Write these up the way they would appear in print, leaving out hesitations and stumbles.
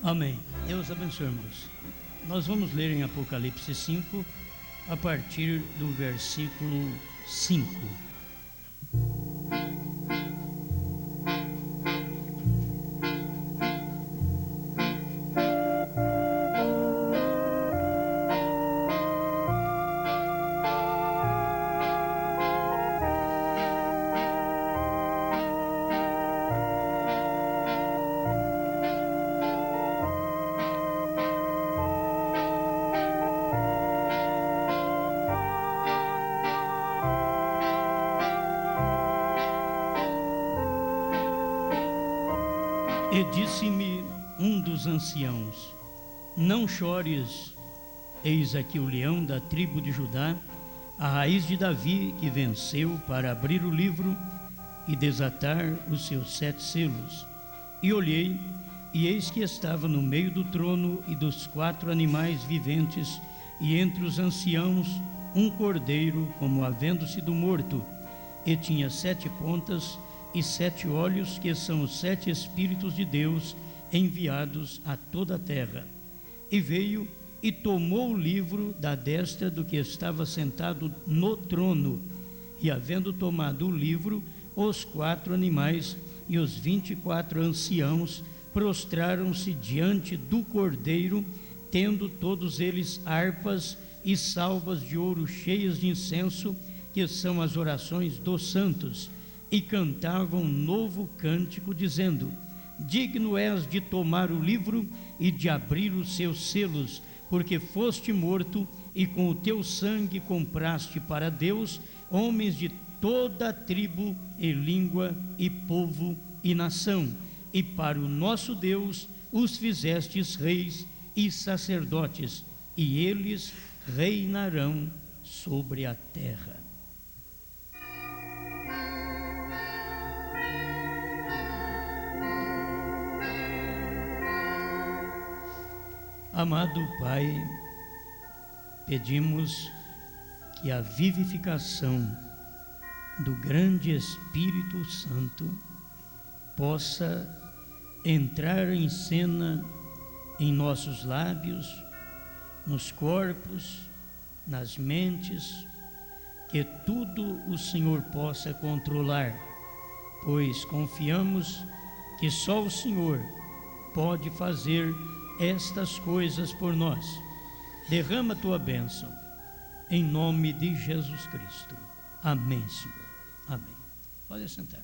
Amém. Deus abençoe, irmãos. Nós vamos ler em Apocalipse 5, a partir do versículo 5. E disse-me um dos anciãos: não chores, eis aqui o leão da tribo de Judá, a raiz de Davi, que venceu para abrir o livro e desatar os seus 7 selos. E olhei, e eis que estava no meio do trono e dos 4 animais viventes, e entre os anciãos um cordeiro, como havendo sido morto, e tinha 7 pontas e 7 olhos, que são os 7 Espíritos de Deus enviados a toda a terra. E veio e tomou o livro da destra do que estava sentado no trono. E havendo tomado o livro, os 4 animais e os 24 anciãos prostraram-se diante do cordeiro, tendo todos eles harpas e salvas de ouro cheias de incenso, que são as orações dos santos, e cantavam um novo cântico, dizendo: digno és de tomar o livro e de abrir os seus selos, porque foste morto e com o teu sangue compraste para Deus homens de toda a tribo e língua e povo e nação, e para o nosso Deus os fizestes reis e sacerdotes, e eles reinarão sobre a terra. Amado Pai, pedimos que a vivificação do grande Espírito Santo possa entrar em cena em nossos lábios, nos corpos, nas mentes, que tudo o Senhor possa controlar, pois confiamos que só o Senhor pode fazer estas coisas por nós. Derrama a tua bênção, em nome de Jesus Cristo. Amém, Senhor. Amém. Pode sentar.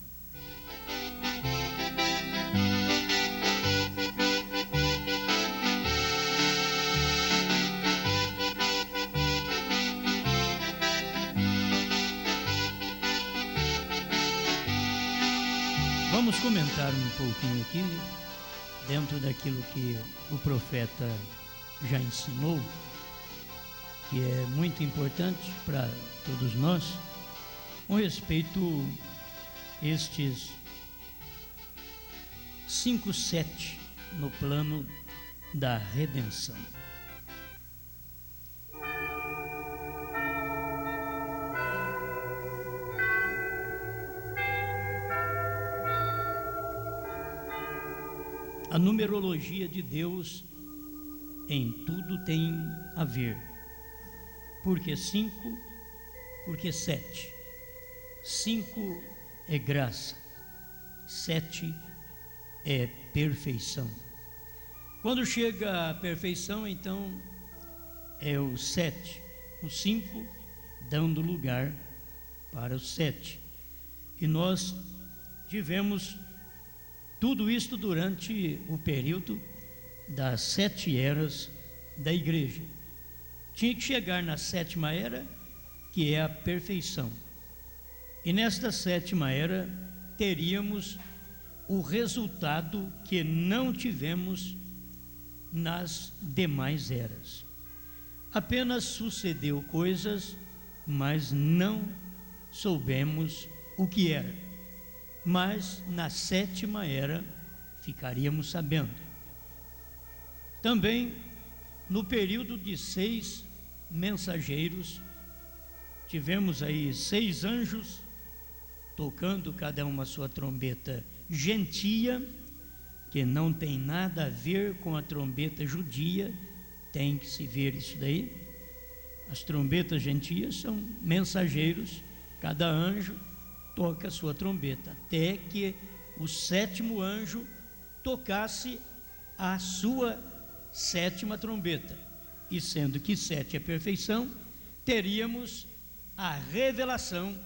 Vamos comentar um pouquinho aqui, dentro daquilo que o profeta já ensinou, que é muito importante para todos nós, com respeito a estes 5/7 no plano da redenção. A numerologia de Deus em tudo tem a ver. Por que 5? Porque 7. 5 é graça, 7 é perfeição. Quando chega a perfeição, então é o 7, o 5 dando lugar para o 7. E nós tivemos tudo isto durante o período das 7 eras da igreja. Tinha que chegar na 7ª era, que é a perfeição. E nesta 7ª era teríamos o resultado que não tivemos nas demais eras. Apenas sucedeu coisas, mas não soubemos o que era. Mas na 7ª era ficaríamos sabendo. Também no período de 6 mensageiros, tivemos aí 6 anjos tocando cada uma sua trombeta gentia, que não tem nada a ver com a trombeta judia, tem que se ver isso daí. As trombetas gentias são mensageiros, cada anjo toca a sua trombeta, até que o sétimo anjo tocasse a sua sétima trombeta, e sendo que 7 é perfeição, teríamos a revelação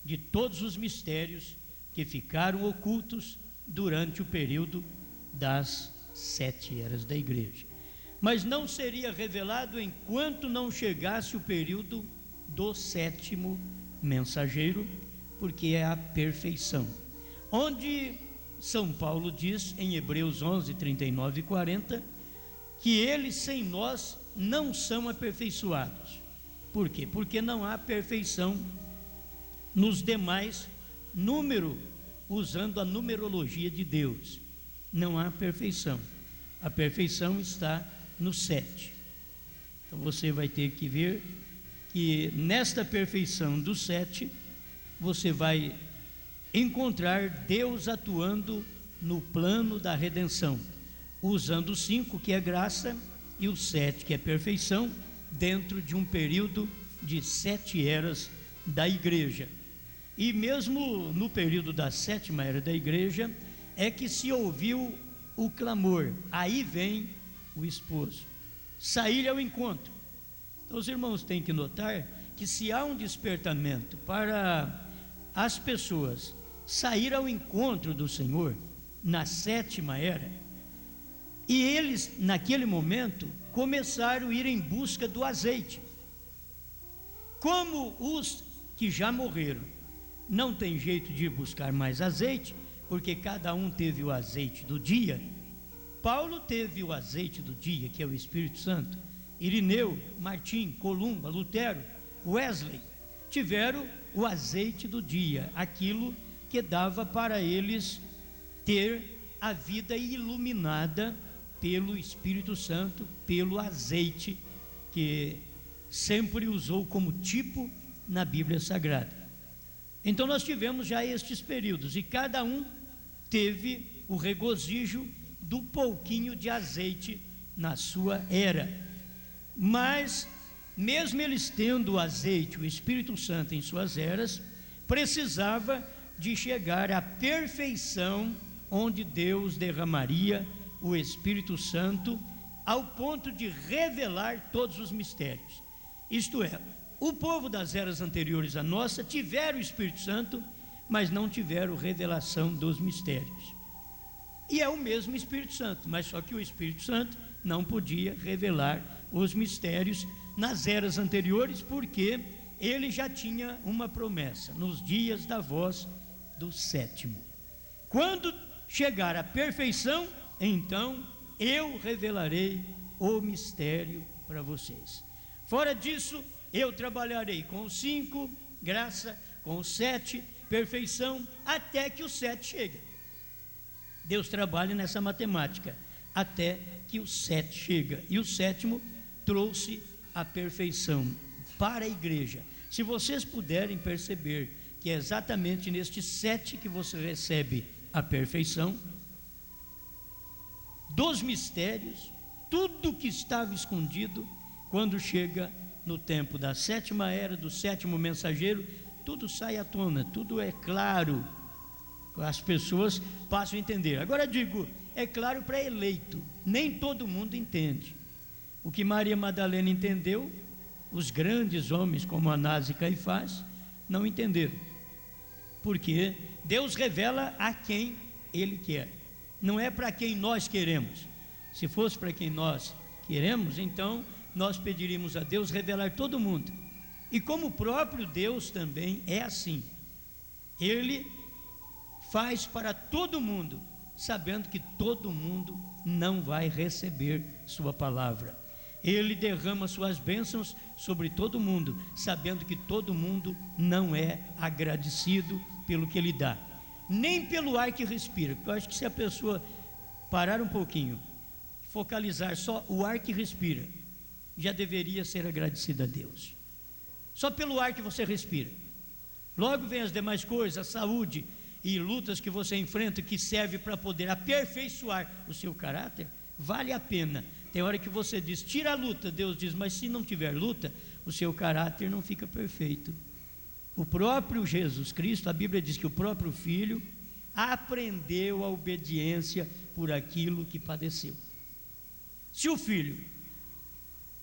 de todos os mistérios que ficaram ocultos durante o período das 7 eras da igreja. Mas não seria revelado enquanto não chegasse o período do sétimo mensageiro, porque é a perfeição, onde São Paulo diz em Hebreus 11, 39 e 40, que eles sem nós não são aperfeiçoados. Por quê? Porque não há perfeição nos demais número, usando a numerologia de Deus. Não há perfeição. A perfeição está no 7. Então você vai ter que ver que nesta perfeição do 7, você vai encontrar Deus atuando no plano da redenção, usando o 5, que é graça, e o 7, que é perfeição, dentro de um período de 7 eras da igreja. E mesmo no período da 7ª era da igreja, é que se ouviu o clamor, aí vem o esposo, sair ao encontro. Então os irmãos têm que notar que se há um despertamento para as pessoas sair ao encontro do Senhor na 7ª era, e eles naquele momento começaram a ir em busca do azeite. Como os que já morreram não tem jeito de ir buscar mais azeite, porque cada um teve o azeite do dia, Paulo teve o azeite do dia, que é o Espírito Santo. Irineu, Martim, Columba, Lutero, Wesley tiveram o azeite do dia, aquilo que dava para eles ter a vida iluminada pelo Espírito Santo, pelo azeite que sempre usou como tipo na Bíblia Sagrada. Então nós tivemos já estes períodos, e cada um teve o regozijo do pouquinho de azeite na sua era. Mas mesmo eles tendo o azeite, o Espírito Santo em suas eras, precisava de chegar à perfeição, onde Deus derramaria o Espírito Santo ao ponto de revelar todos os mistérios. Isto é, o povo das eras anteriores à nossa tiveram o Espírito Santo, mas não tiveram revelação dos mistérios. E é o mesmo Espírito Santo, mas só que o Espírito Santo não podia revelar os mistérios nas eras anteriores, porque ele já tinha uma promessa: nos dias da voz do sétimo, quando chegar à perfeição, então eu revelarei o mistério para vocês. Fora disso, eu trabalharei com o 5, graça, com o 7, perfeição, até que o 7 chegue. Deus trabalha nessa matemática, até que o 7 chega, e o sétimo trouxe a perfeição para a igreja. Se vocês puderem perceber que é exatamente neste 7 que você recebe a perfeição dos mistérios, tudo que estava escondido, quando chega no tempo da 7ª era, do 7º mensageiro, tudo sai à tona, tudo é claro, as pessoas passam a entender. Agora digo, é claro para eleito, nem todo mundo entende. O que Maria Madalena entendeu, os grandes homens como Anás e Caifás não entenderam, porque Deus revela a quem Ele quer, não é para quem nós queremos. Se fosse para quem nós queremos, então nós pediríamos a Deus revelar todo mundo. E como o próprio Deus também é assim, Ele faz para todo mundo, sabendo que todo mundo não vai receber sua palavra. Ele derrama suas bênçãos sobre todo mundo, sabendo que todo mundo não é agradecido pelo que Ele dá, nem pelo ar que respira. Eu acho que se a pessoa parar um pouquinho, focalizar só o ar que respira, já deveria ser agradecida a Deus. Só pelo ar que você respira. Logo vem as demais coisas, a saúde. e lutas que você enfrenta, que serve para poder aperfeiçoar o seu caráter, vale a pena. Tem hora que você diz, tira a luta, Deus diz, mas se não tiver luta, o seu caráter não fica perfeito. O próprio Jesus Cristo, a Bíblia diz que o próprio Filho aprendeu a obediência por aquilo que padeceu. Se o Filho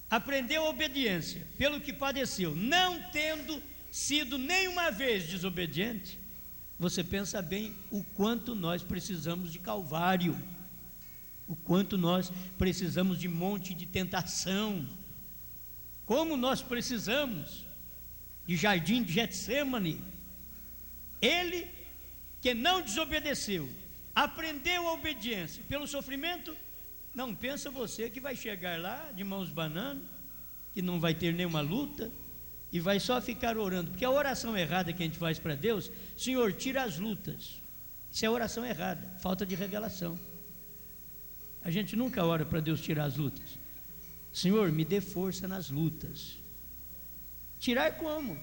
aprendeu a obediência pelo que padeceu, não tendo sido nenhuma vez desobediente, você pensa bem o quanto nós precisamos de Calvário, o quanto nós precisamos de monte de tentação, como nós precisamos de jardim de Getsêmani. Ele que não desobedeceu, aprendeu a obediência pelo sofrimento. Não pensa você que vai chegar lá de mãos banando, que não vai ter nenhuma luta e vai só ficar orando, porque a oração errada que a gente faz para Deus, Senhor, tira as lutas, isso é oração errada, falta de revelação. A gente nunca ora para Deus tirar as lutas. Senhor, me dê força nas lutas. Tirar como?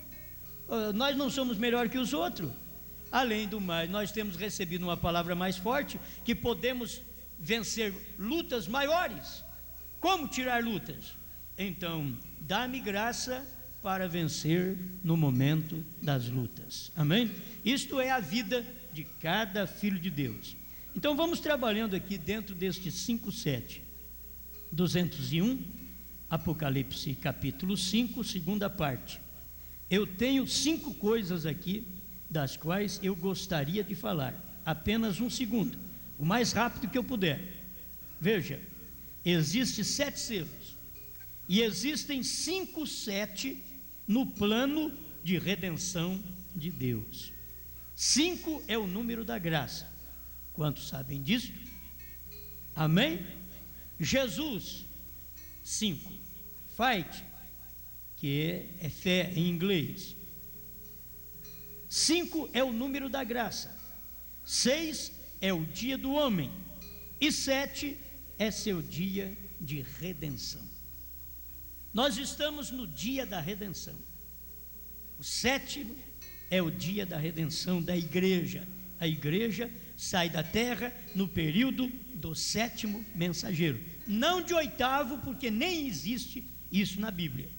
Nós não somos melhor que os outros. Além do mais, nós temos recebido uma palavra mais forte, que podemos vencer lutas maiores. Como tirar lutas? Então, dá-me graça para vencer no momento das lutas. Amém? Isto é a vida de cada filho de Deus. Então vamos trabalhando aqui dentro destes 5:7, 201, Apocalipse capítulo 5, segunda parte. Eu tenho 5 coisas aqui, das quais eu gostaria de falar, apenas um segundo, o mais rápido que eu puder. Veja, existem 7 selos, e existem 5/7 no plano de redenção de Deus. 5 é o número da graça. Quantos sabem disso? Amém? Jesus, 5, fight, que é fé em inglês. 5 é o número da graça. 6 é o dia do homem. E 7 é seu dia de redenção. Nós estamos no dia da redenção. O 7º é o dia da redenção da igreja. A igreja sai da terra no período do 7º mensageiro, não de 8º, porque nem existe isso na Bíblia,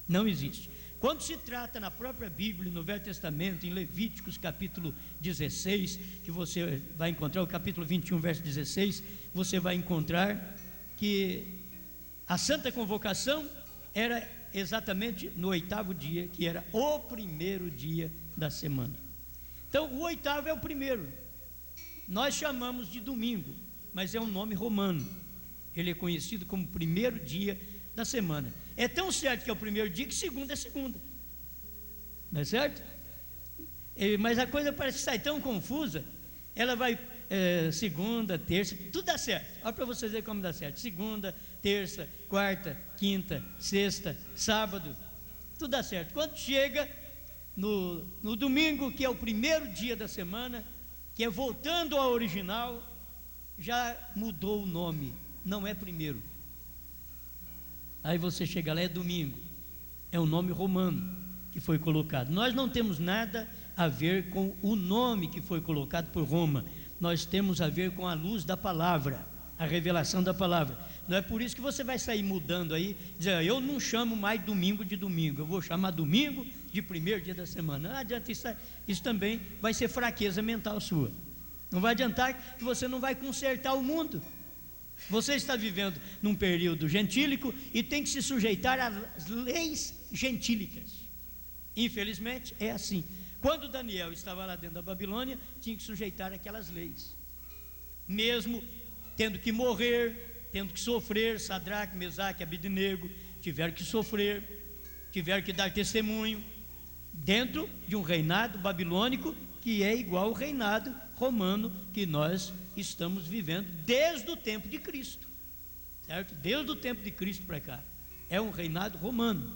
não existe. Quando se trata na própria Bíblia, no Velho Testamento, em Levíticos capítulo 16, que você vai encontrar, o capítulo 21, verso 16, você vai encontrar que a Santa Convocação era exatamente no 8º dia, que era o primeiro dia da semana. Então o 8º é o primeiro, nós chamamos de domingo, mas é um nome romano, ele é conhecido como primeiro dia da semana. É tão certo que é o primeiro dia que segunda é segunda, não é certo? Mas a coisa parece que sai tão confusa, ela vai segunda, terça, tudo dá certo. Olha para vocês verem como dá certo: segunda, terça, quarta, quinta, sexta, sábado, tudo dá certo. Quando chega no domingo, que é o primeiro dia da semana, que é voltando ao original, já mudou o nome, não é primeiro. Aí você chega lá, é domingo, é um nome romano que foi colocado. Nós não temos nada a ver com o nome que foi colocado por Roma, nós temos a ver com a luz da palavra, a revelação da palavra. Não é por isso que você vai sair mudando aí, dizer, eu não chamo mais domingo de domingo, eu vou chamar domingo de primeiro dia da semana. Não adianta, isso também vai ser fraqueza mental sua. Não vai adiantar, que você não vai consertar o mundo. Você está vivendo num período gentílico e tem que se sujeitar às leis gentílicas. Infelizmente é assim. Quando Daniel estava lá dentro da Babilônia, tinha que sujeitar aquelas leis, mesmo tendo que morrer, tendo que sofrer. Sadraque, Mesaque, Abednego tiveram que sofrer, tiveram que dar testemunho dentro de um reinado babilônico que é igual ao reinado romano que nós estamos vivendo desde o tempo de Cristo, certo? Desde o tempo de Cristo para cá é um reinado romano.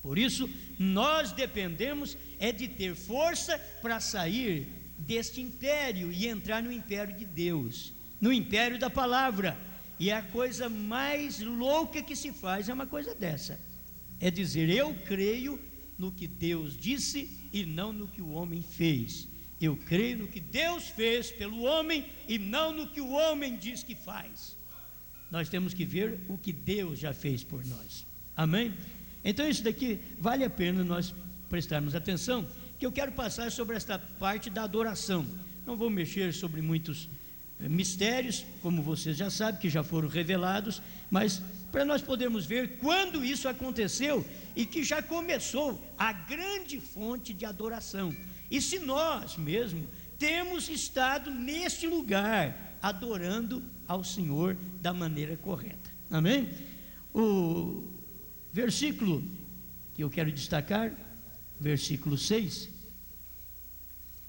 Por isso nós dependemos de ter força para sair deste império e entrar no império de Deus, no império da palavra. E a coisa mais louca que se faz é uma coisa dessa, é dizer, eu creio no que Deus disse e não no que o homem fez. Eu creio no que Deus fez pelo homem e não no que o homem diz que faz. Nós temos que ver o que Deus já fez por nós. Amém? Então isso daqui vale a pena nós prestarmos atenção, que eu quero passar sobre esta parte da adoração. Não vou mexer sobre muitos mistérios, como vocês já sabem, que já foram revelados, mas para nós podermos ver quando isso aconteceu e que já começou a grande fonte de adoração. E se nós mesmo temos estado neste lugar, adorando ao Senhor da maneira correta. Amém? O versículo que eu quero destacar, versículo 6: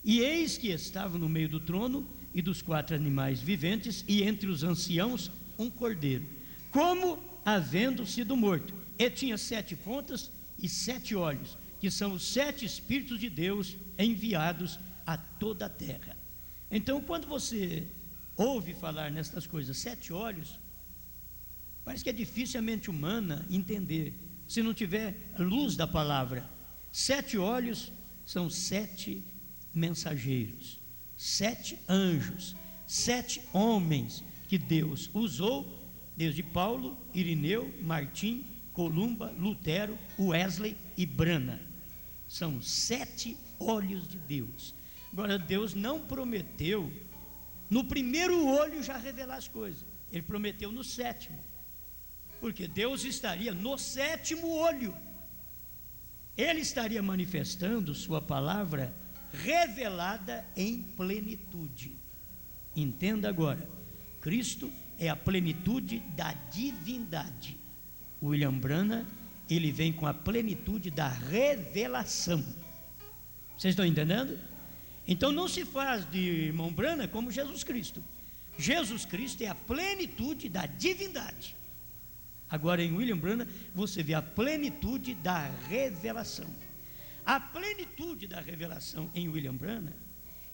E eis que estava no meio do trono e dos 4 animais viventes, e entre os anciãos um cordeiro, como havendo sido morto, e tinha 7 pontas e 7 olhos, que são os 7 Espíritos de Deus enviados a toda a terra. Então, quando você ouve falar nestas coisas, 7 olhos, parece que é difícil a mente humana entender, se não tiver luz da palavra. 7 olhos são 7 mensageiros, 7 anjos, 7 homens que Deus usou, desde Paulo, Irineu, Martim, Columba, Lutero, Wesley e Brana. São 7 olhos de Deus. Agora, Deus não prometeu no primeiro olho já revelar as coisas. Ele prometeu no 7º, porque Deus estaria no 7º olho. Ele estaria manifestando sua palavra revelada em plenitude. Entenda agora, Cristo é a plenitude da divindade. William Branham, ele vem com a plenitude da revelação. Vocês estão entendendo? Então não se faz de irmão Branham como Jesus Cristo. Jesus Cristo é a plenitude da divindade. Agora em William Branham você vê a plenitude da revelação. A plenitude da revelação em William Branham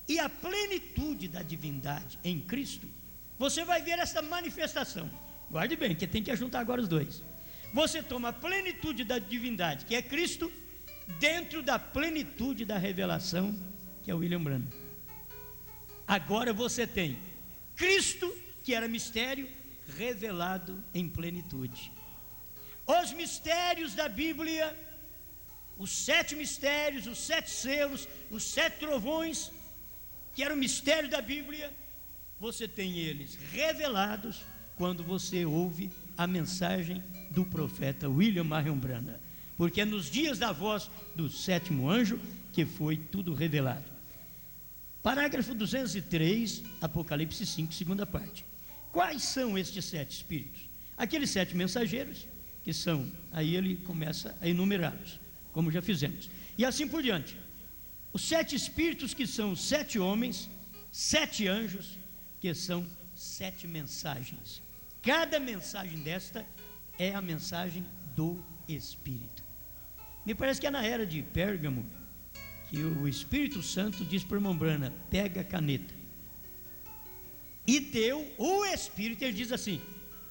e a plenitude da divindade em Cristo, você vai ver essa manifestação. Guarde bem, que tem que juntar agora os dois. Você toma a plenitude da divindade, que é Cristo, dentro da plenitude da revelação, que é William Branham. Agora você tem Cristo, que era mistério, revelado em plenitude. Os mistérios da Bíblia, os 7 mistérios, os 7 selos, os 7 trovões, que era o mistério da Bíblia, você tem eles revelados quando você ouve a mensagem do profeta William Marion Branham, porque é nos dias da voz do 7º anjo que foi tudo revelado. Parágrafo 203, Apocalipse 5, segunda parte. Quais são estes 7 espíritos? Aqueles 7 mensageiros, que são, aí ele começa a enumerá-los, como já fizemos, e assim por diante. Os 7 espíritos, que são 7 homens, 7 anjos, que são 7 mensagens. Cada mensagem desta é a mensagem do Espírito. Me parece que é na era de Pérgamo que o Espírito Santo diz para o irmão Branham: pega a caneta. E deu o Espírito, ele diz assim,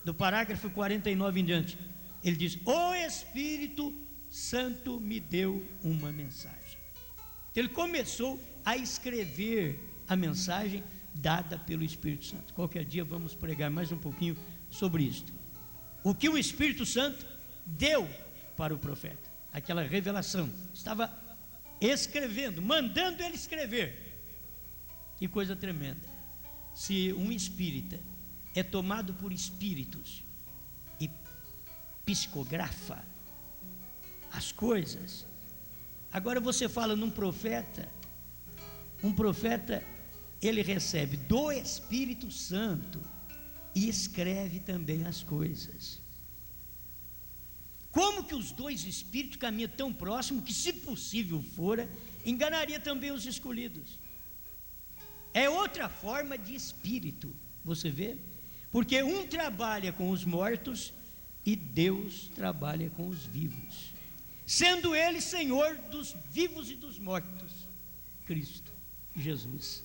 do parágrafo 49 em diante, ele diz: o Espírito Santo me deu uma mensagem. Então ele começou a escrever a mensagem dada pelo Espírito Santo. Qualquer dia vamos pregar mais um pouquinho sobre isto. O que o Espírito Santo deu para o profeta, aquela revelação, estava escrevendo, mandando ele escrever. Que coisa tremenda. Se um espírita é tomado por espíritos e psicografa as coisas, agora você fala num profeta, um profeta, ele recebe do Espírito Santo e escreve também as coisas. Como que os 2 espíritos caminham tão próximo que, se possível fora, enganaria também os escolhidos? É outra forma de espírito, você vê? Porque um trabalha com os mortos e Deus trabalha com os vivos, sendo Ele Senhor dos vivos e dos mortos, Cristo Jesus.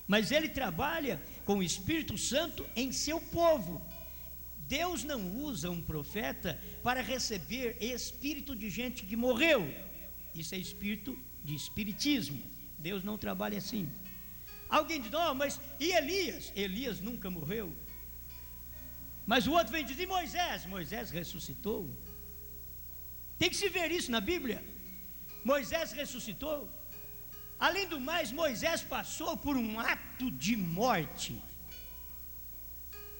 Mas Ele trabalha com o Espírito Santo em seu povo. Deus não usa um profeta para receber espírito de gente que morreu. Isso é espírito de espiritismo. Deus não trabalha assim. Alguém diz: não, mas e Elias? Elias nunca morreu. Mas o outro vem dizer: Moisés? Moisés ressuscitou. Tem que se ver isso na Bíblia. Moisés ressuscitou. Além do mais, Moisés passou por um ato de morte.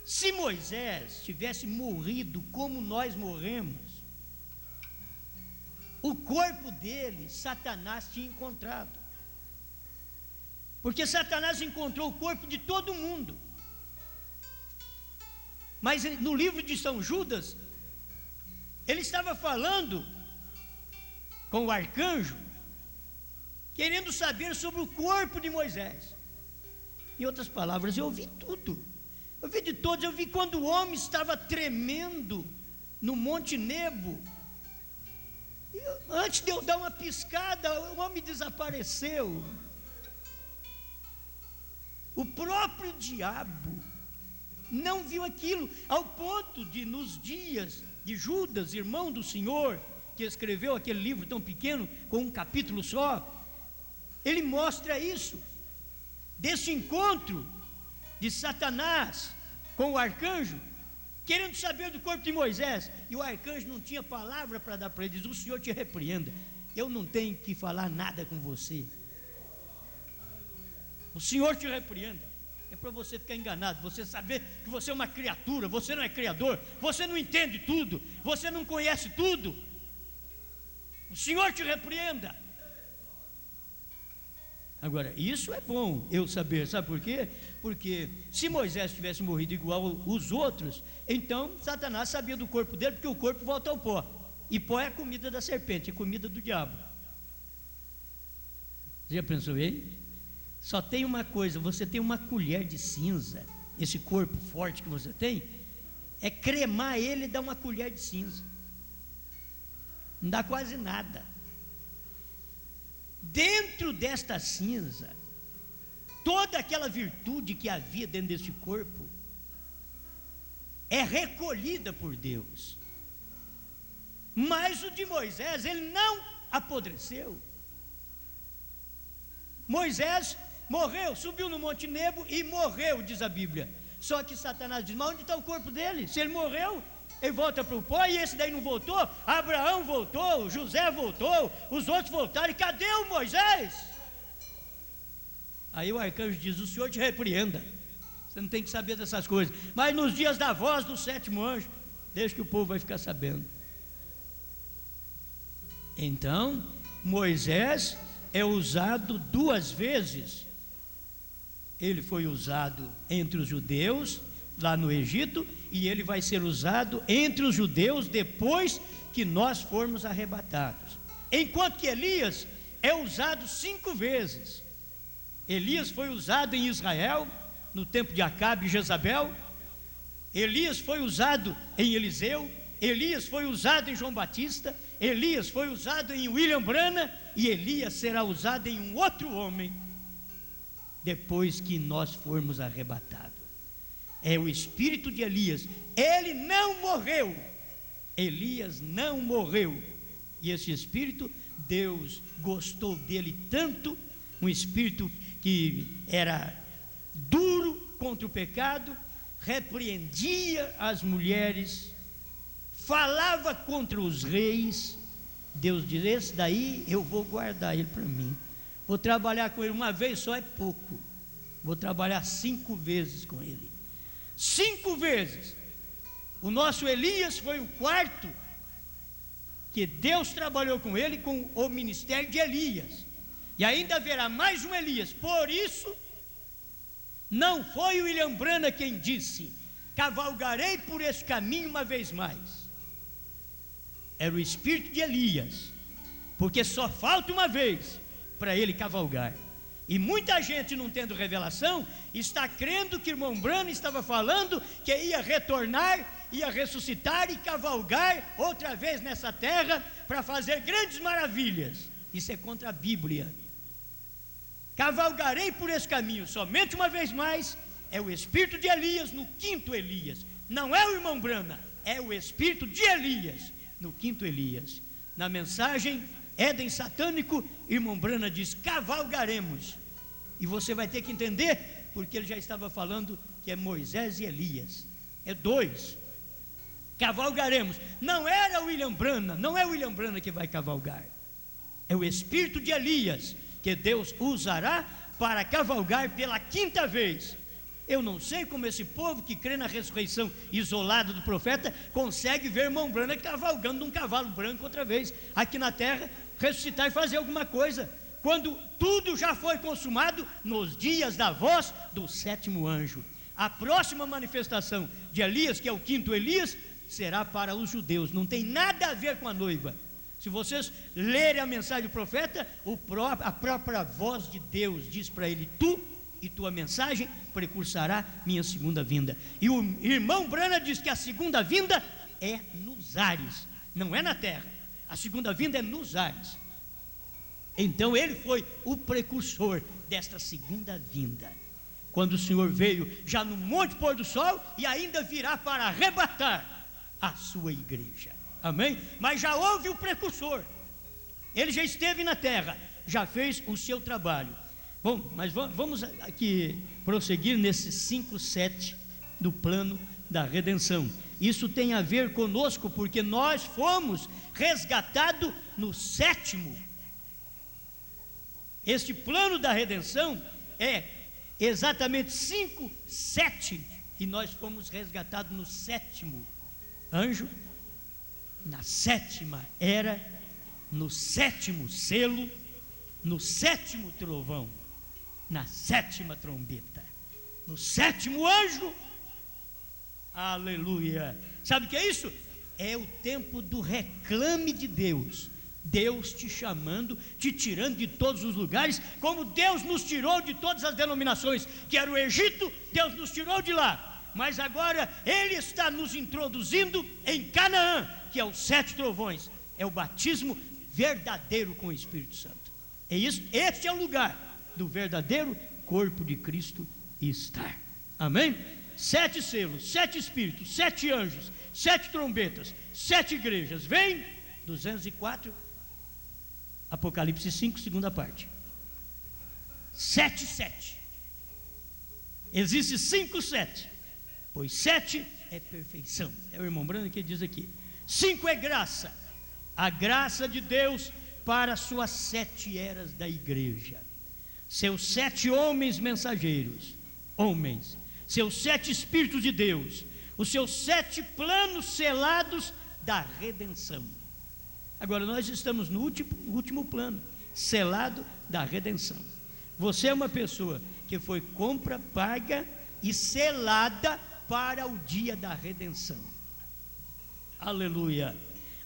Se Moisés tivesse morrido como nós morremos, o corpo dele, Satanás tinha encontrado. Porque Satanás encontrou o corpo de todo mundo. Mas no livro de São Judas, ele estava falando com o arcanjo, querendo saber sobre o corpo de Moisés. Em outras palavras, eu ouvi tudo. Eu vi de todos. Eu vi quando o homem estava tremendo no Monte Nebo. Antes de eu dar uma piscada, o homem desapareceu. O próprio diabo não viu aquilo, ao ponto de, nos dias de Judas, irmão do Senhor, que escreveu aquele livro tão pequeno, com um capítulo só, ele mostra isso, desse encontro de Satanás com o arcanjo, querendo saber do corpo de Moisés, e o arcanjo não tinha palavra para dar para ele. Diz: o Senhor te repreenda, eu não tenho que falar nada com você, o Senhor te repreenda. É para você ficar enganado, você saber que você é uma criatura, você não é criador, você não entende tudo, você não conhece tudo. O Senhor te repreenda. Agora, isso é bom eu saber, sabe por quê? Porque se Moisés tivesse morrido igual os outros, então Satanás sabia do corpo dele, porque o corpo volta ao pó, e pó é a comida da serpente, é a comida do diabo. Você já pensou aí? Só tem uma coisa: você tem uma colher de cinza, esse corpo forte que você tem, é cremar ele e dar uma colher de cinza, não dá quase nada. Dentro desta cinza, toda aquela virtude que havia dentro desse corpo é recolhida por Deus. Mas o de Moisés, ele não apodreceu. Moisés morreu, subiu no Monte Nebo e morreu, diz a Bíblia. Só que Satanás diz: mas onde está o corpo dele? Se ele morreu, ele volta para o pó, e esse daí não voltou. Abraão voltou, José voltou, os outros voltaram, e cadê o Moisés? Aí o arcanjo diz: o Senhor te repreenda, você não tem que saber dessas coisas, mas nos dias da voz do sétimo anjo, deixa que o povo vai ficar sabendo. Então Moisés é usado duas vezes. Ele foi usado entre os judeus lá no Egito, e ele vai ser usado entre os judeus depois que nós formos arrebatados. Enquanto que Elias é usado 5 vezes. Elias foi usado em Israel no tempo de Acabe e Jezabel. Elias foi usado em Eliseu. Elias foi usado em João Batista. Elias foi usado em William Branham, e Elias será usado em um outro homem depois que nós formos arrebatados. É o espírito de Elias. Ele não morreu. Elias não morreu. E esse espírito, Deus gostou dele tanto, um espírito que era duro contra o pecado, repreendia as mulheres, falava contra os reis. Deus diz: esse daí eu vou guardar ele para mim, vou trabalhar com ele uma vez só, é pouco, vou trabalhar 5 vezes com ele. 5 vezes. O nosso Elias foi o 4º que Deus trabalhou com ele, com o ministério de Elias, e ainda haverá mais um Elias. Por isso, não foi o William Branham quem disse: cavalgarei por esse caminho uma vez mais. Era o espírito de Elias, porque só falta uma vez para ele cavalgar. E muita gente, não tendo revelação, está crendo que o irmão Branham estava falando que ia retornar, ia ressuscitar e cavalgar outra vez nessa terra para fazer grandes maravilhas. Isso é contra a Bíblia. Cavalgarei por esse caminho somente uma vez mais. É o espírito de Elias no 5º Elias. Não é o irmão Branham, é o espírito de Elias no 5º Elias. Na mensagem Éden satânico, irmão Brana diz: cavalgaremos. E você vai ter que entender, porque ele já estava falando que é Moisés e Elias, é dois. Cavalgaremos. Não era William Brana, não é William Brana que vai cavalgar, é o espírito de Elias que Deus usará para cavalgar pela quinta vez. Eu não sei como esse povo que crê na ressurreição isolada do profeta consegue ver irmão Brana cavalgando num cavalo branco outra vez aqui na terra, ressuscitar e fazer alguma coisa, quando tudo já foi consumado nos dias da voz do sétimo anjo. A próxima manifestação de Elias, que é o quinto Elias, será para os judeus, não tem nada a ver com a noiva. Se vocês lerem a mensagem do profeta, a própria voz de Deus diz para ele: tu e tua mensagem precursará minha segunda vinda. E o irmão Brana diz que a segunda vinda é nos ares, não é na terra. A segunda vinda é nos ares. Então ele foi o precursor desta segunda vinda, quando o Senhor veio já no monte pôr do sol, e ainda virá para arrebatar a sua igreja. Amém? Mas já houve o precursor, ele já esteve na terra, já fez o seu trabalho. Bom, mas vamos aqui prosseguir nesse 5:7 do plano da redenção. Isso tem a ver conosco, porque nós fomos resgatados no sétimo. Este plano da redenção é exatamente 5:7, e nós fomos resgatados no sétimo anjo, na sétima era, no sétimo selo, no sétimo trovão, na sétima trombeta, no sétimo anjo. Aleluia! Sabe o que é isso? É o tempo do reclame de Deus. Deus te chamando, te tirando de todos os lugares, como Deus nos tirou de todas as denominações, que era o Egito. Deus nos tirou de lá, mas agora Ele está nos introduzindo em Canaã, que é os 7 trovões, é o batismo verdadeiro com o Espírito Santo. É isso, este é o lugar do verdadeiro corpo de Cristo estar. Amém? 7 selos, 7 espíritos, 7 anjos, 7 trombetas, 7 igrejas. Vem 204, Apocalipse 5, segunda parte. 7, 7. Existe 5, 7. Pois 7 é perfeição. É o irmão Brando que diz aqui. 5 é graça. A graça de Deus para as suas 7 eras da igreja. Seus 7 homens mensageiros, homens, seus 7 espíritos de Deus, os seus 7 planos selados da redenção. Agora nós estamos no último plano, selado da redenção. Você é uma pessoa que foi compra, paga e selada para o dia da redenção. Aleluia!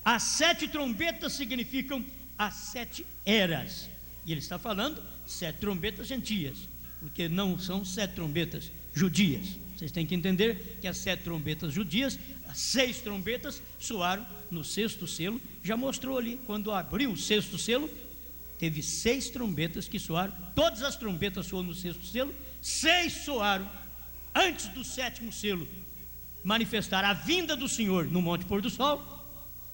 As 7 trombetas significam as 7 eras. E ele está falando 7 trombetas gentias, porque não são 7 trombetas judias. Vocês têm que entender que as 7 trombetas judias, as 6 trombetas soaram no 6º selo. Já mostrou ali, quando abriu o 6º selo, teve 6 trombetas que soaram. Todas as trombetas soaram no 6º selo, 6 soaram antes do 7º selo manifestar a vinda do Senhor no monte pôr do sol,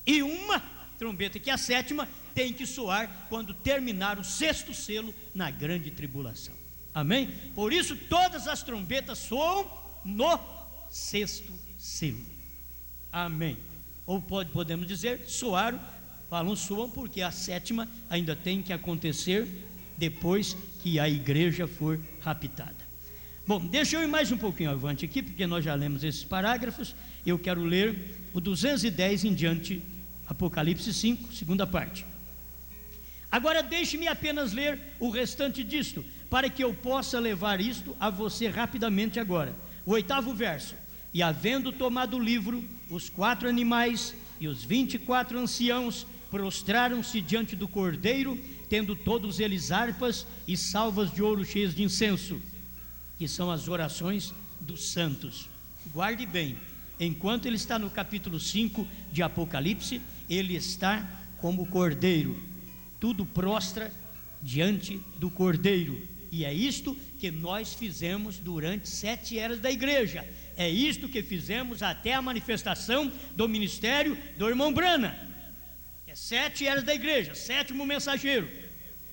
e uma trombeta, que é a 7ª, tem que soar quando terminar o 6º selo na grande tribulação. Amém? Por isso todas as trombetas soam no 6º selo. Amém? Ou podemos dizer, soaram, soam, porque a 7ª ainda tem que acontecer depois que a igreja for raptada. Bom, deixa eu ir mais um pouquinho avante aqui, porque nós já lemos esses parágrafos. Eu quero ler o 210 em diante, Apocalipse 5, segunda parte. Agora deixe-me apenas ler o restante disto, para que eu possa levar isto a você rapidamente agora. O 8º verso: e havendo tomado o livro, os 4 animais e os 24 anciãos prostraram-se diante do Cordeiro, tendo todos eles harpas e salvas de ouro cheias de incenso, que são as orações dos santos. Guarde bem, enquanto ele está no capítulo 5 de Apocalipse, ele está como Cordeiro, tudo prostra diante do Cordeiro. E é isto que nós fizemos durante 7 eras da igreja. É isto que fizemos até a manifestação do ministério do irmão Brana. 7 eras da igreja, 7º mensageiro.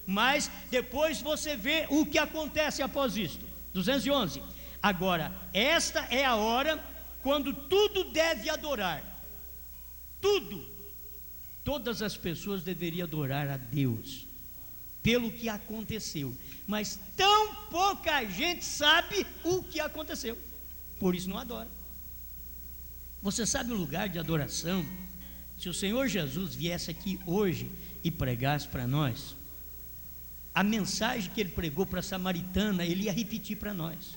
Mas depois você vê o que acontece após isto. 211. Agora, esta é a hora quando tudo deve adorar. Tudo. Todas as pessoas deveriam adorar a Deus pelo que aconteceu. Mas tão pouca gente sabe o que aconteceu. Por isso não adora. Você sabe o lugar de adoração? Se o Senhor Jesus viesse aqui hoje e pregasse para nós, a mensagem que ele pregou para a samaritana, ele ia repetir para nós.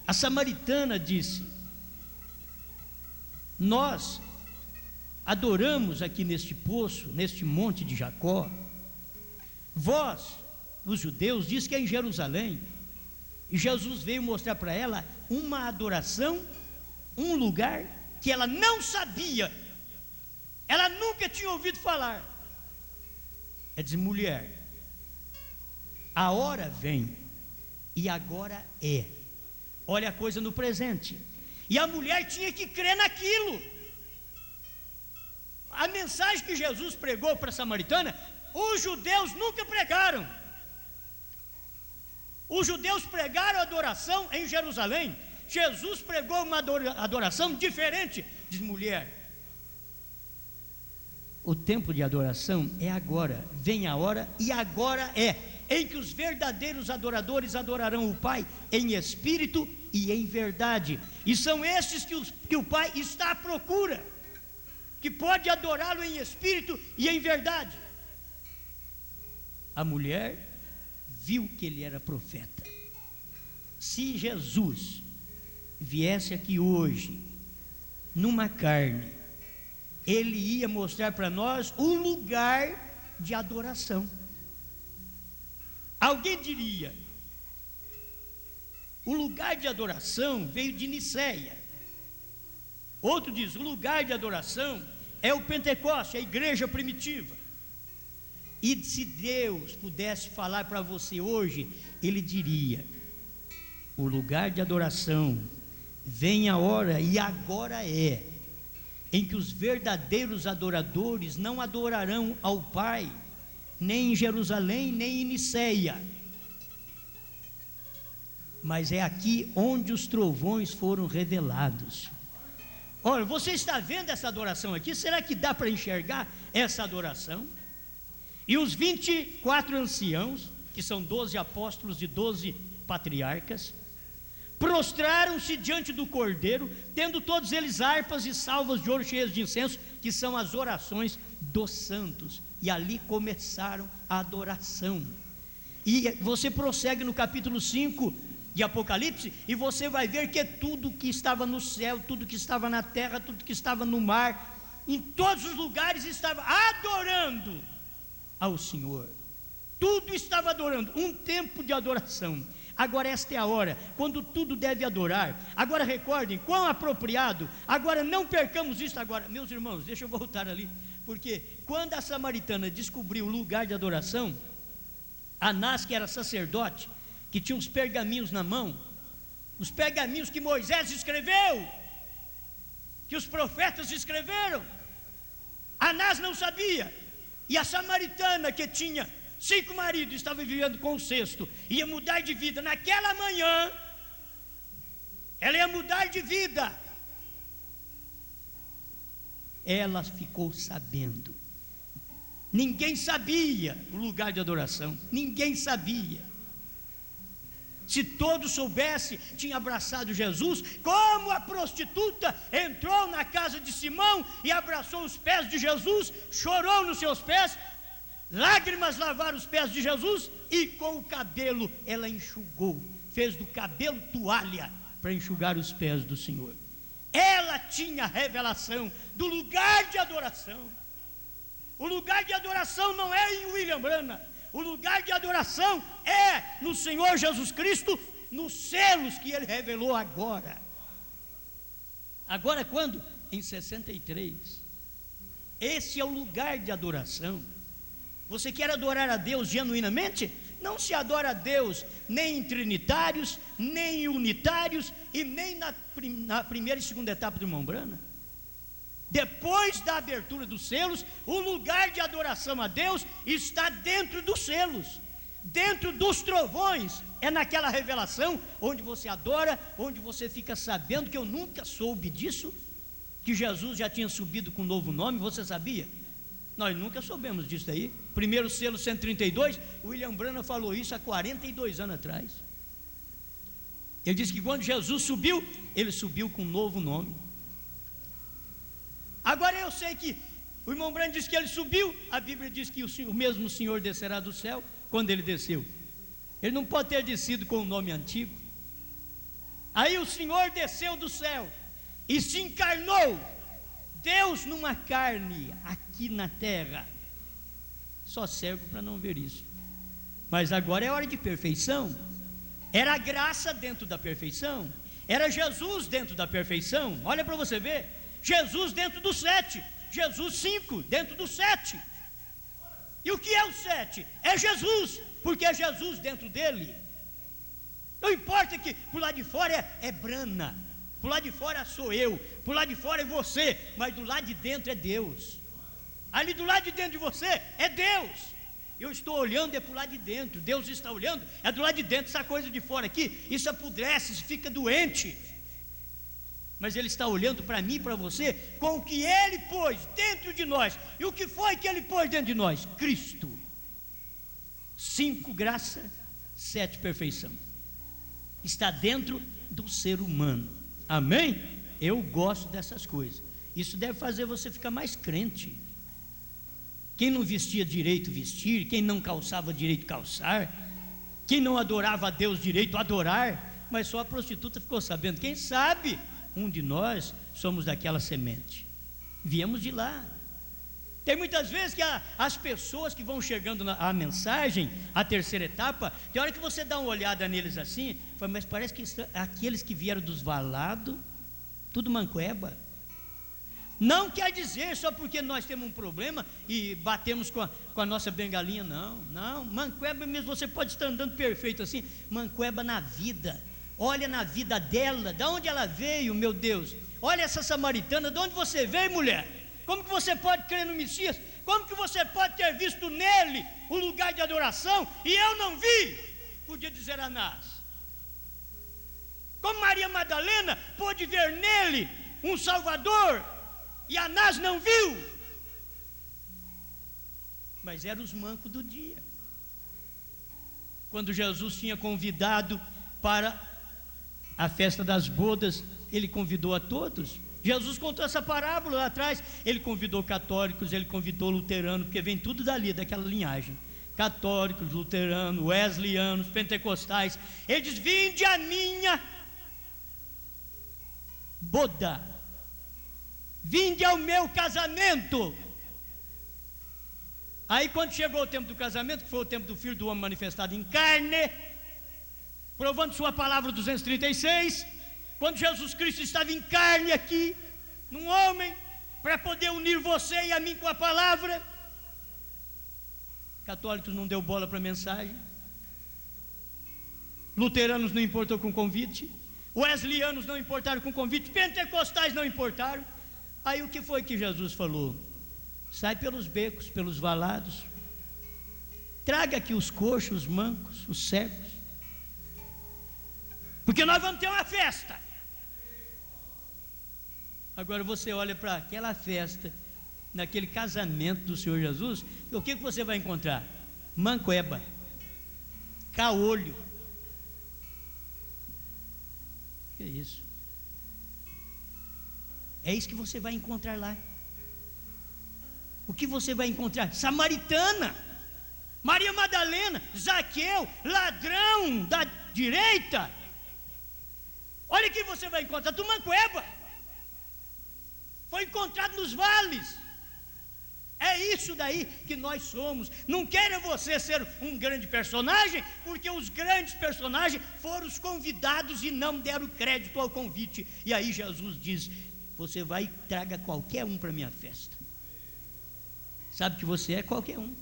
A samaritana disse: nós adoramos aqui neste poço, neste monte de Jacó. Vós, os judeus, diz que é em Jerusalém. E Jesus veio mostrar para ela uma adoração, um lugar que ela não sabia, ela nunca tinha ouvido falar. Ela diz: mulher, a hora vem e agora é. Olha a coisa no presente. E a mulher tinha que crer naquilo. A mensagem que Jesus pregou para a samaritana, os judeus nunca pregaram. Os judeus pregaram adoração em Jerusalém. Jesus pregou uma adoração diferente. Diz: mulher, o tempo de adoração é agora, vem a hora e agora é, em que os verdadeiros adoradores adorarão o Pai em espírito e em verdade. E são esses que o Pai está à procura, que pode adorá-lo em espírito e em verdade. A mulher viu que ele era profeta. Se Jesus viesse aqui hoje, numa carne, ele ia mostrar para nós um lugar de adoração. Alguém diria: o lugar de adoração veio de Niceia. Outro diz: o lugar de adoração é o Pentecoste, a igreja primitiva. E se Deus pudesse falar para você hoje, ele diria: o lugar de adoração vem a hora e agora é, em que os verdadeiros adoradores não adorarão ao Pai, nem em Jerusalém, nem em Niceia, mas é aqui onde os trovões foram revelados. Olha, você está vendo essa adoração aqui? Será que dá para enxergar essa adoração? E os 24 anciãos, que são 12 apóstolos e 12 patriarcas, prostraram-se diante do Cordeiro, tendo todos eles harpas e salvas de ouro cheias de incenso, que são as orações dos santos. E ali começaram a adoração. E você prossegue no capítulo 5 de Apocalipse, e você vai ver que tudo que estava no céu, tudo que estava na terra, tudo que estava no mar, em todos os lugares estava adorando ao Senhor. Tudo estava adorando, um tempo de adoração. Agora esta é a hora, quando tudo deve adorar. Agora recordem, quão apropriado. Agora não percamos isso agora. Meus irmãos, deixa eu voltar ali, porque quando a samaritana descobriu o lugar de adoração, Anás, que era sacerdote, que tinha os pergaminhos na mão, os pergaminhos que Moisés escreveu, que os profetas escreveram, Anás não sabia. E a samaritana, que tinha 5 maridos, estava vivendo com o 6º, ia mudar de vida. Naquela manhã, ela ia mudar de vida. Ela ficou sabendo. Ninguém sabia o lugar de adoração, ninguém sabia. Se todos soubessem, tinha abraçado Jesus, como a prostituta entrou na casa de Simão e abraçou os pés de Jesus, chorou nos seus pés, lágrimas lavaram os pés de Jesus, e com o cabelo ela enxugou, fez do cabelo toalha para enxugar os pés do Senhor. Ela tinha a revelação do lugar de adoração. O lugar de adoração não é em William Branham. O lugar de adoração é no Senhor Jesus Cristo, nos selos que Ele revelou agora. Agora quando? Em 63. Esse é o lugar de adoração. Você quer adorar a Deus genuinamente? Não se adora a Deus nem em trinitários, nem em unitários, e nem na primeira e segunda etapa do irmão Branham. Depois da abertura dos selos, o lugar de adoração a Deus está dentro dos selos, dentro dos trovões. É naquela revelação onde você adora, onde você fica sabendo, que eu nunca soube disso, que Jesus já tinha subido com um novo nome. Você sabia? Nós nunca soubemos disso aí. Primeiro selo 132, William Branham falou isso há 42 anos atrás. Ele disse que quando Jesus subiu, ele subiu com um novo nome. Agora eu sei que o irmão Branham disse que ele subiu, a Bíblia diz que o mesmo Senhor descerá do céu. Quando ele desceu, ele não pode ter descido com o nome antigo. Aí o Senhor desceu do céu e se encarnou, Deus numa carne aqui na terra. Só cego para não ver isso. Mas agora é hora de perfeição. Era a graça dentro da perfeição, era Jesus dentro da perfeição. Olha para você ver, Jesus dentro do 7, Jesus 5 dentro do 7. E o que é o 7? É Jesus, porque é Jesus dentro dele. Não importa que por lá de fora é Brana, por lá de fora sou eu, por lá de fora é você, mas do lado de dentro é Deus. Ali do lado de dentro de você é Deus. Eu estou olhando é para o lado de dentro, Deus está olhando é do lado de dentro. Essa coisa de fora aqui, isso apodrece, isso fica doente. Mas Ele está olhando para mim e para você com o que Ele pôs dentro de nós. E o que foi que Ele pôs dentro de nós? Cristo. 5 graça, 7 perfeição. Está dentro do ser humano. Amém? Eu gosto dessas coisas. Isso deve fazer você ficar mais crente. Quem não vestia direito, vestir. Quem não calçava direito, calçar. Quem não adorava a Deus direito, adorar. Mas só a prostituta ficou sabendo. Quem sabe um de nós somos daquela semente, viemos de lá. Tem muitas vezes que as pessoas que vão chegando à mensagem, a terceira etapa, tem hora que você dá uma olhada neles assim, fala, mas parece que aqueles que vieram dos valados, tudo manqueba. Não quer dizer só porque nós temos um problema e batemos com a nossa bengalinha, não, manqueba mesmo. Você pode estar andando perfeito assim, manqueba na vida. Olha na vida dela, de onde ela veio, meu Deus. Olha essa samaritana, de onde você veio, mulher? Como que você pode crer no Messias? Como que você pode ter visto nele o lugar de adoração e eu não vi? Podia dizer Anás. Como Maria Madalena pôde ver nele um Salvador e Anás não viu? Mas eram os mancos do dia. Quando Jesus tinha convidado para a festa das bodas, Ele convidou a todos. Jesus contou essa parábola lá atrás. Ele convidou católicos, Ele convidou luteranos, porque vem tudo dali, daquela linhagem. Católicos, luteranos, wesleyanos, pentecostais. Ele diz, vinde a minha boda, vinde ao meu casamento. Aí quando chegou o tempo do casamento, que foi o tempo do Filho do Homem manifestado em carne, provando sua palavra 236, quando Jesus Cristo estava em carne aqui, num homem, para poder unir você e a mim com a palavra. Católicos não deu bola para a mensagem, luteranos não importou com o convite, wesleyanos não importaram com o convite, pentecostais não importaram. Aí o que foi que Jesus falou? Sai pelos becos, pelos valados, traga aqui os coxos, os mancos, os cegos, porque nós vamos ter uma festa. Agora você olha para aquela festa, naquele casamento do Senhor Jesus, e o que você vai encontrar? Manqueba, caolho. Que isso? É isso que você vai encontrar lá. O que você vai encontrar? Samaritana, Maria Madalena, Zaqueu, ladrão da direita. Olha o que você vai encontrar, do manqueba. Foi encontrado nos vales. É isso daí que nós somos. Não queira você ser um grande personagem, porque os grandes personagens foram os convidados e não deram crédito ao convite. E aí Jesus diz, você vai e traga qualquer um para a minha festa. Sabe que você é qualquer um.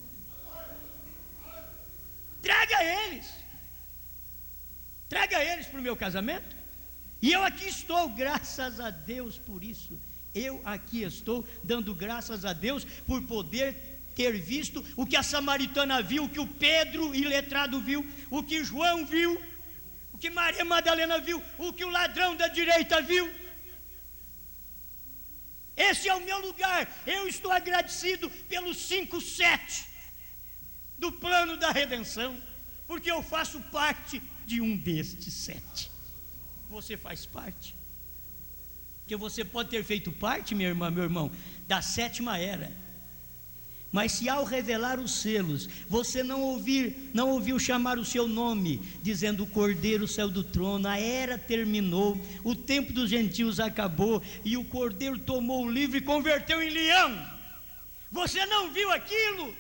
Traga eles. Traga eles para o meu casamento. E eu aqui estou, graças a Deus por isso. eu aqui estou dando graças a Deus por poder ter visto o que a samaritana viu, o que o Pedro iletrado viu, o que João viu, o que Maria Madalena viu, o que o ladrão da direita viu. Esse é o meu lugar. Eu estou agradecido pelos 5/7 do plano da redenção, porque eu faço parte de um destes 7. Você faz parte, porque você pode ter feito parte, minha irmã, meu irmão, da 7ª era, mas se ao revelar os selos, você não ouviu chamar o seu nome, dizendo: o Cordeiro saiu do trono, a era terminou, o tempo dos gentios acabou, e o Cordeiro tomou o livro e converteu em leão. Você não viu aquilo?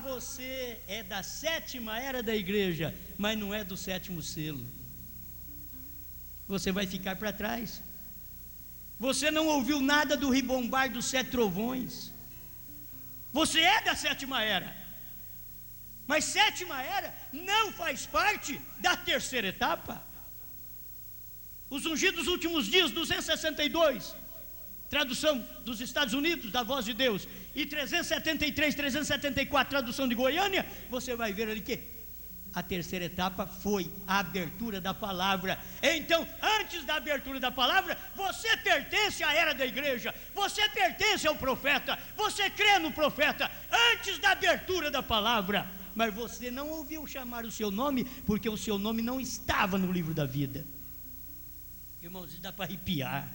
Você é da 7ª era da igreja, mas não é do 7º selo. Você vai ficar para trás. Você não ouviu nada do ribombar dos 7 trovões. Você é da 7ª era, mas 7ª era não faz parte da 3ª etapa. Os ungidos últimos dias, 262, tradução dos Estados Unidos, da Voz de Deus, e 373, 374, tradução de Goiânia. Você vai ver ali que a 3ª etapa foi a abertura da palavra. Então, antes da abertura da palavra, você pertence à era da igreja, você pertence ao profeta, você crê no profeta, antes da abertura da palavra. Mas você não ouviu chamar o seu nome, porque o seu nome não estava no livro da vida. Irmãos, isso dá para arrepiar.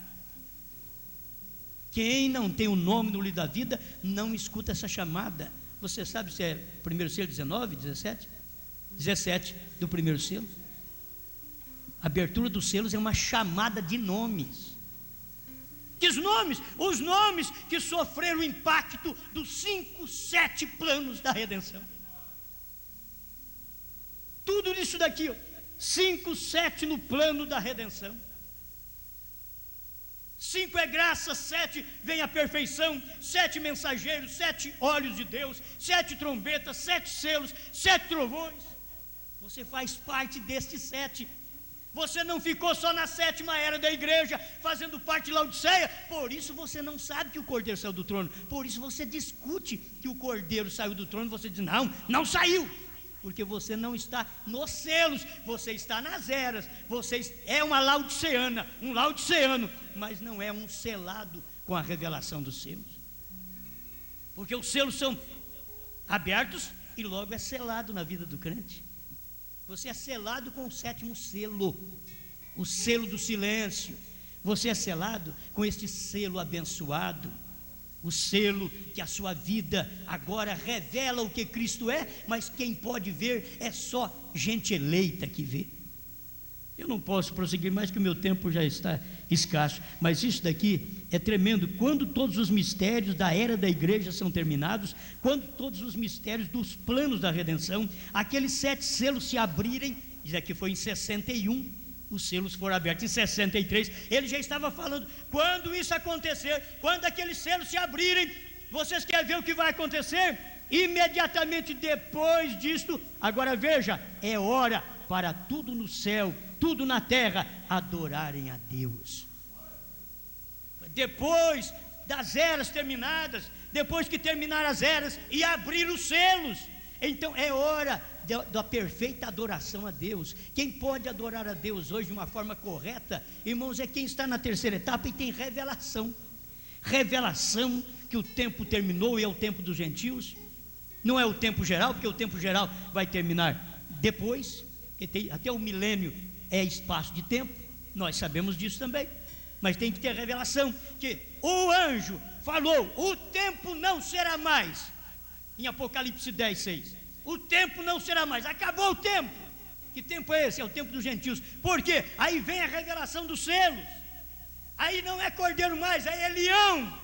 Quem não tem o nome no livro da vida, não escuta essa chamada. Você sabe se é 1 selo 19, 17? 17 do 1º selo. A abertura dos selos é uma chamada de nomes. Que nomes? Os nomes que sofreram o impacto dos 5/7 planos da redenção. Tudo isso daqui, 5/7 no plano da redenção. 5 é graça, 7 vem a perfeição, 7 mensageiros, 7 olhos de Deus, 7 trombetas, 7 selos, 7 trovões. Você faz parte destes 7. Você não ficou só na 7ª era da igreja, fazendo parte de Laodiceia. Por isso você não sabe que o Cordeiro saiu do trono. Por isso você discute que o Cordeiro saiu do trono. Você diz: não saiu, porque você não está nos selos, você está nas eras. Você é uma laodiceana, um laodiceano, mas não é um selado com a revelação dos selos, porque os selos são abertos e logo é selado na vida do crente. Você é selado com o 7º selo, o selo do silêncio. Você é selado com este selo abençoado, o selo que a sua vida agora revela o que Cristo é, mas quem pode ver é só gente eleita que vê. Eu não posso prosseguir mais, que o meu tempo já está escasso, mas isso daqui é tremendo. Quando todos os mistérios da era da igreja são terminados, quando todos os mistérios dos planos da redenção, aqueles 7 selos se abrirem, isso aqui foi em 61, os selos foram abertos em 63, ele já estava falando, quando isso acontecer, quando aqueles selos se abrirem, vocês querem ver o que vai acontecer? Imediatamente depois disto, agora veja, é hora para tudo no céu, tudo na terra, adorarem a Deus. Depois das eras terminadas, depois que terminar as eras e abrir os selos, então é hora da perfeita adoração a Deus. Quem pode adorar a Deus hoje de uma forma correta, irmãos, é quem está na 3ª etapa e tem revelação. Revelação que o tempo terminou e é o tempo dos gentios. Não é o tempo geral, porque o tempo geral vai terminar depois, porque até o milênio é espaço de tempo, nós sabemos disso também, mas tem que ter revelação, que o anjo falou, o tempo não será mais, em Apocalipse 10, 6, o tempo não será mais, acabou o tempo. Que tempo é esse? É o tempo dos gentios. Por quê? Aí vem a revelação dos selos, aí não é cordeiro mais, aí é leão,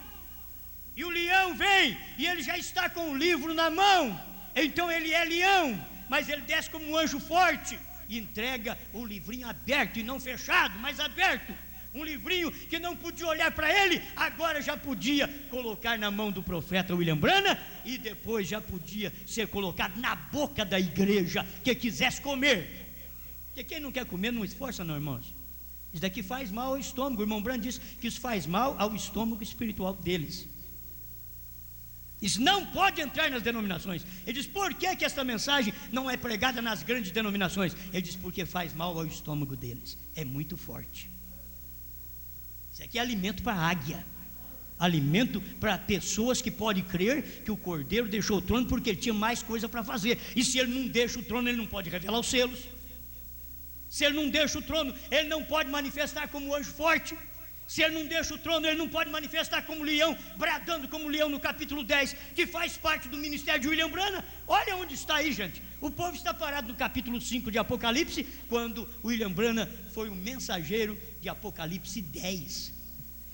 e o leão vem, e ele já está com o livro na mão, então ele é leão, mas ele desce como um anjo forte, e entrega o livrinho aberto, e não fechado, mas aberto, um livrinho que não podia olhar para ele, agora já podia colocar na mão do profeta William Branham, e depois já podia ser colocado na boca da igreja que quisesse comer, porque quem não quer comer não esforça não, irmãos. Isso daqui faz mal ao estômago. O irmão Branham disse que isso faz mal ao estômago espiritual deles. Isso não pode entrar nas denominações. Ele diz: por que que esta mensagem não é pregada nas grandes denominações? Ele diz: porque faz mal ao estômago deles. É muito forte. Isso aqui é alimento para águia, alimento para pessoas que podem crer que o Cordeiro deixou o trono porque ele tinha mais coisa para fazer. E se ele não deixa o trono, ele não pode revelar os selos. Se ele não deixa o trono, ele não pode manifestar como anjo forte. Se ele não deixa o trono, ele não pode manifestar como leão, bradando como leão no capítulo 10, que faz parte do ministério de William Branham. Olha onde está aí, gente. O povo está parado no capítulo 5 de Apocalipse, quando William Branham foi o mensageiro de Apocalipse 10.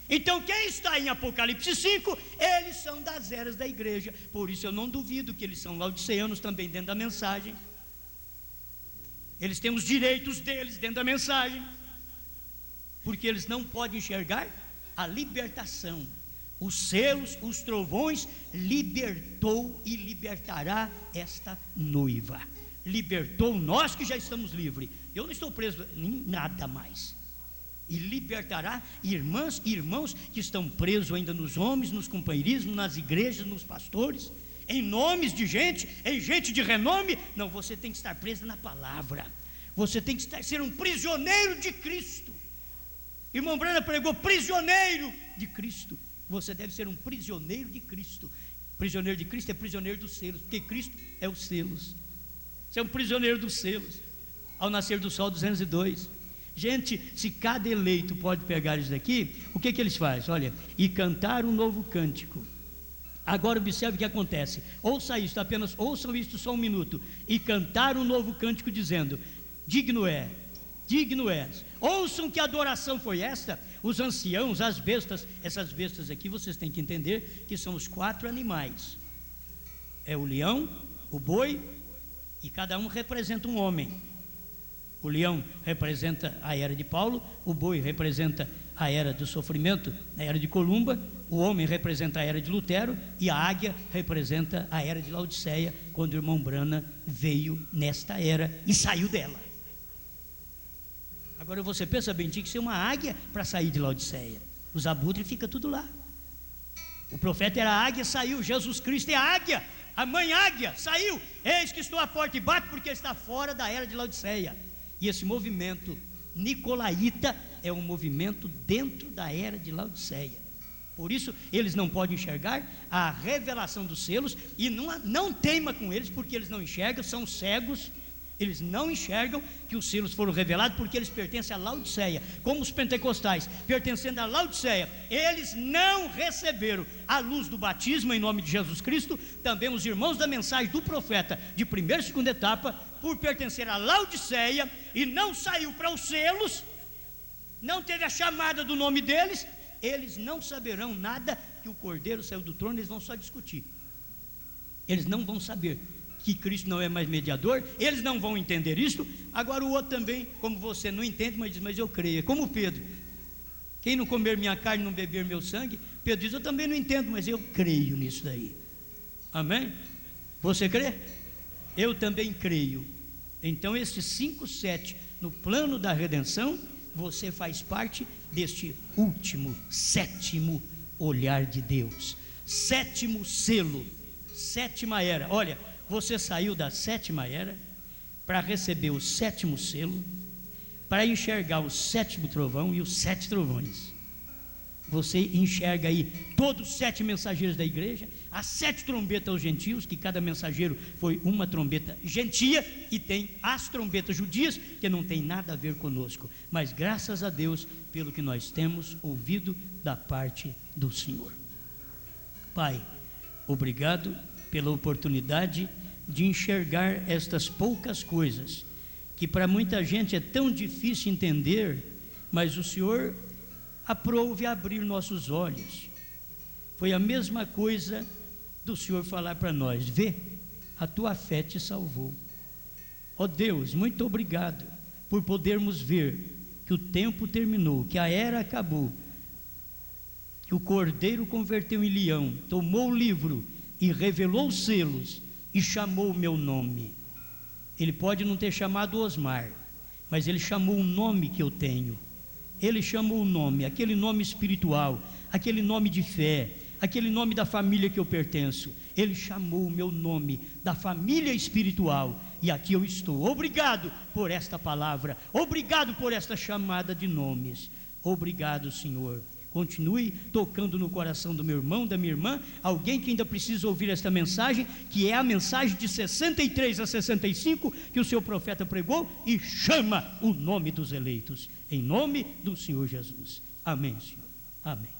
Então quem está em Apocalipse 5, eles são das eras da igreja. Por isso eu não duvido que eles são laodiceanos também dentro da mensagem. Eles têm os direitos deles dentro da mensagem, porque eles não podem enxergar a libertação. Os selos, os trovões, libertou e libertará esta noiva. Libertou nós que já estamos livres. Eu não estou preso em nada mais. E libertará irmãs e irmãos que estão presos ainda nos homens, nos companheirismos, nas igrejas, nos pastores, em nomes de gente, em gente de renome. Não, você tem que estar preso na palavra. Você tem que ser um prisioneiro de Cristo. Irmão Branham pregou prisioneiro de Cristo. Você deve ser um prisioneiro de Cristo. Prisioneiro de Cristo é prisioneiro dos selos, porque Cristo é os selos. Você é um prisioneiro dos selos. Ao nascer do sol 202. Gente, se cada eleito pode pegar isso daqui, o que eles fazem? Olha, e cantar um novo cântico. Agora observe o que acontece. Ouça isto, apenas ouçam isto só um minuto. E cantar um novo cântico dizendo: digno é, digno és. Ouçam que adoração foi esta. Os anciãos, as bestas, essas bestas aqui vocês têm que entender que são os 4 animais. É o leão, o boi, e cada um representa um homem. O leão representa a era de Paulo, o boi representa a era do sofrimento, a era de Columba, o homem representa a era de Lutero, e a águia representa a era de Laodiceia, quando o irmão Branham veio nesta era e saiu dela. Agora você pensa bem, tinha que ser uma águia para sair de Laodiceia. Os abutres ficam tudo lá. O profeta era a águia, saiu. Jesus Cristo é a águia, a mãe águia, saiu. Eis que estou à porta e bato, porque está fora da era de Laodiceia. E esse movimento nicolaíta é um movimento dentro da era de Laodiceia. Por isso eles não podem enxergar a revelação dos selos. E não teima com eles, porque eles não enxergam, são cegos. Eles não enxergam que os selos foram revelados, porque eles pertencem a Laodiceia. Como os pentecostais, pertencendo a Laodiceia, eles não receberam a luz do batismo em nome de Jesus Cristo. Também os irmãos da mensagem do profeta de primeira e segunda etapa, por pertencer a Laodiceia e não saiu para os selos, não teve a chamada do nome deles, eles não saberão nada que o Cordeiro saiu do trono. Eles vão só discutir. Eles não vão saber que Cristo não é mais mediador, eles não vão entender isso. Agora o outro também, como você não entende, mas diz: mas eu creio. É como Pedro: quem não comer minha carne, não beber meu sangue. Pedro diz: eu também não entendo, mas eu creio nisso daí. Amém? Você crê? Eu também creio. Então esses 5/7 no plano da redenção, você faz parte deste último, 7º olhar de Deus, 7º selo, 7ª era. Olha, você saiu da 7ª era para receber o 7º selo, para enxergar o 7º trovão e os 7 trovões. Você enxerga aí todos os 7 mensageiros da igreja, as 7 trombetas aos gentios, que cada mensageiro foi uma trombeta gentia, e tem as trombetas judias, que não tem nada a ver conosco, mas graças a Deus pelo que nós temos ouvido da parte do Senhor. Pai, obrigado pela oportunidade de enxergar estas poucas coisas, que para muita gente é tão difícil entender, mas o Senhor aprove abrir nossos olhos. Foi a mesma coisa do Senhor falar para nós: vê, a tua fé te salvou. Ó Deus, muito obrigado por podermos ver que o tempo terminou, que a era acabou, que o Cordeiro converteu em leão, tomou o livro e revelou os selos e chamou o meu nome. Ele pode não ter chamado Osmar, mas ele chamou o nome que eu tenho. Ele chamou o nome, aquele nome espiritual, aquele nome de fé, aquele nome da família que eu pertenço. Ele chamou o meu nome da família espiritual, e aqui eu estou. Obrigado por esta palavra, obrigado por esta chamada de nomes. Obrigado, Senhor. Continue tocando no coração do meu irmão, da minha irmã, alguém que ainda precisa ouvir esta mensagem, que é a mensagem de 63 a 65 que o seu profeta pregou, e chama o nome dos eleitos, em nome do Senhor Jesus. Amém, Senhor. Amém.